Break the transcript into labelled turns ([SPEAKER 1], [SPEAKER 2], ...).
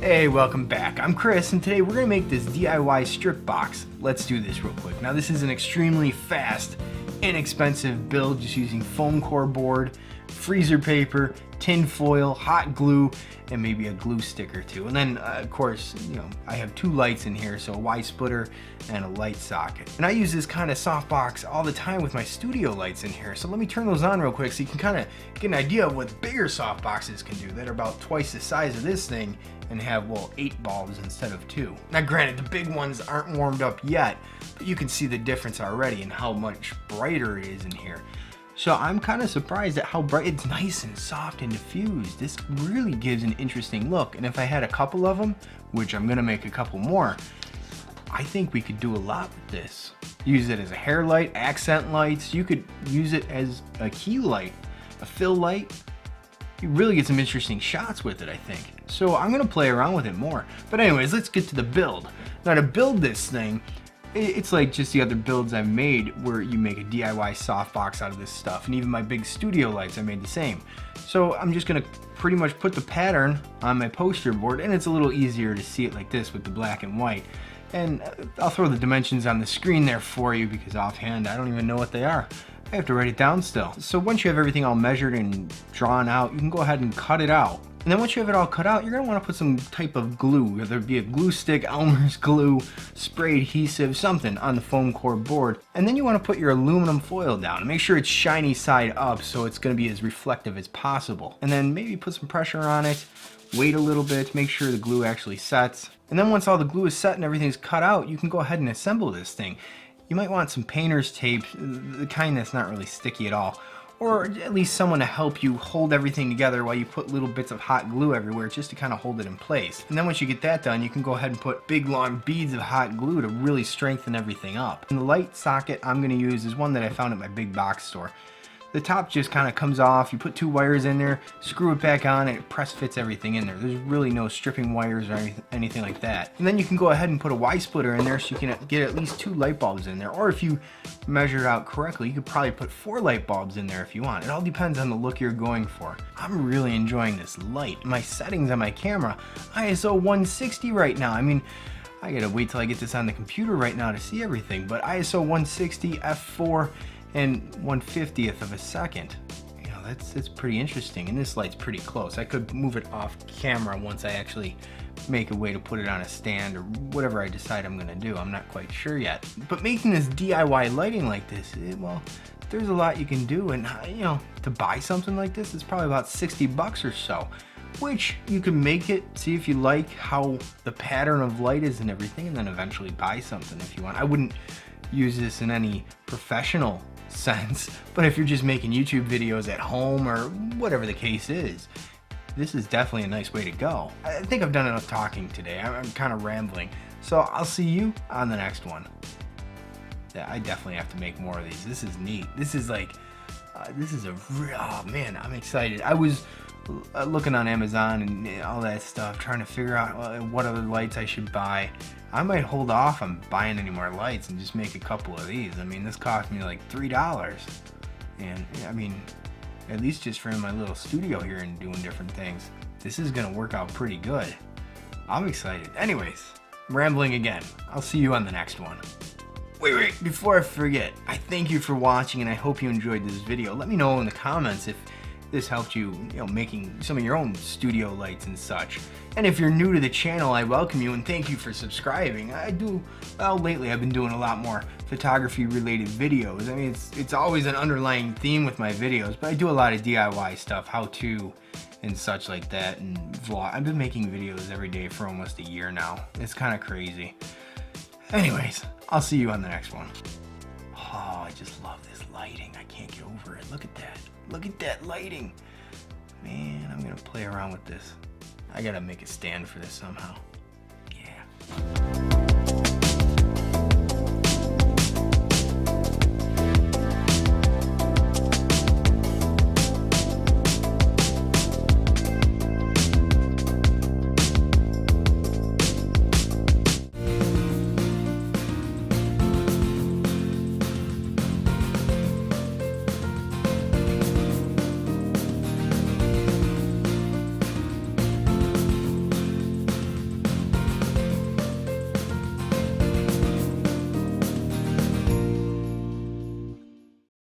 [SPEAKER 1] Hey, welcome back. I'm Chris, and today we're going to make this DIY strip box. Let's do this real quick. Now, this is an extremely fast, inexpensive build just using foam core board, freezer paper, tin foil, hot glue, and maybe a glue stick or two. And then, of course, I have two lights in here, so a Y splitter and a light socket. And I use this kind of softbox all the time with my studio lights in here. So let me turn those on real quick so you can kind of get an idea of what bigger softboxes can do that are about twice the size of this thing and have, well, 8 bulbs instead of 2. Now, granted, the big ones aren't warmed up yet, but you can see the difference already and how much brighter it is in here. So I'm kind of surprised at how bright. It's nice and soft and diffused. This really gives an interesting look. And if I had a couple of them, which I'm gonna make a couple more, I think we could do a lot with this. Use it as a hair light, accent lights. You could use it as a key light, a fill light. You really get some interesting shots with it, I think. So I'm gonna play around with it more. But anyways, let's get to the build. Now, to build this thing, it's like just the other builds I've made where you make a DIY softbox out of this stuff, and even my big studio lights, I made the same. So I'm just gonna pretty much put the pattern on my poster board, and it's a little easier to see it like this with the black and white. And I'll throw the dimensions on the screen there for you because offhand I don't even know what they are. I have to write it down still. So once you have everything all measured and drawn out, you can go ahead and cut it out. And then once you have it all cut out, you're gonna wanna put some type of glue, whether it be a glue stick, Elmer's glue, spray adhesive, something on the foam core board. And then you wanna put your aluminum foil down and make sure it's shiny side up so it's gonna be as reflective as possible. And then maybe put some pressure on it, wait a little bit, make sure the glue actually sets. And then once all the glue is set and everything's cut out, you can go ahead and assemble this thing. You might want some painter's tape, the kind that's not really sticky at all, or at least someone to help you hold everything together while you put little bits of hot glue everywhere just to kind of hold it in place. And then once you get that done, you can go ahead and put big long beads of hot glue to really strengthen everything up. And the light socket I'm going to use is one that I found at my big box store. The top just kind of comes off, you put 2 wires in there, screw it back on, and it press fits everything in there. There's really no stripping wires or anything like that. And then you can go ahead and put a Y splitter in there so you can get at least 2 light bulbs in there. Or if you measure it out correctly, you could probably put 4 light bulbs in there if you want. It all depends on the look you're going for. I'm really enjoying this light. My settings on my camera, ISO 160 right now. I mean, I gotta wait till I get this on the computer right now to see everything, but ISO 160, f4, and 1/50th of a second. That's pretty interesting, and this light's pretty close. I could move it off camera once I actually make a way to put it on a stand or whatever I decide I'm gonna do. I'm not quite sure yet. But making this DIY lighting like this, well, there's a lot you can do, and to buy something like this, it's probably about 60 bucks or so, which you can make it, see if you like how the pattern of light is and everything, and then eventually buy something if you want. I wouldn't use this in any professional sense, but if you're just making YouTube videos at home or whatever the case is, this is definitely a nice way to go. I think I've done enough talking today. I'm kind of rambling, so I'll see you on the next one. Yeah, I definitely have to make more of these. This is neat. This is like, this is a real, oh man, I'm excited. I was looking on Amazon and all that stuff, trying to figure out what other lights I should buy. I might hold off on buying any more lights and just make a couple of these. I mean, this cost me like $3. And I mean, at least just for my little studio here and doing different things, this is gonna work out pretty good. I'm excited. Anyways, I'm rambling again. I'll see you on the next one. Wait, before I forget, I thank you for watching and I hope you enjoyed this video. Let me know in the comments if this helped you, making some of your own studio lights and such. And if you're new to the channel, I welcome you and thank you for subscribing. Lately I've been doing a lot more photography related videos. I mean, it's always an underlying theme with my videos, but I do a lot of DIY stuff, how to and such like that, and vlog. I've been making videos every day for almost a year now. It's kind of crazy. Anyways, I'll see you on the next one. Oh, I just love this lighting. I can't get over it. Look at that. Look at that lighting. Man, I'm gonna play around with this. I gotta make a stand for this somehow. Yeah.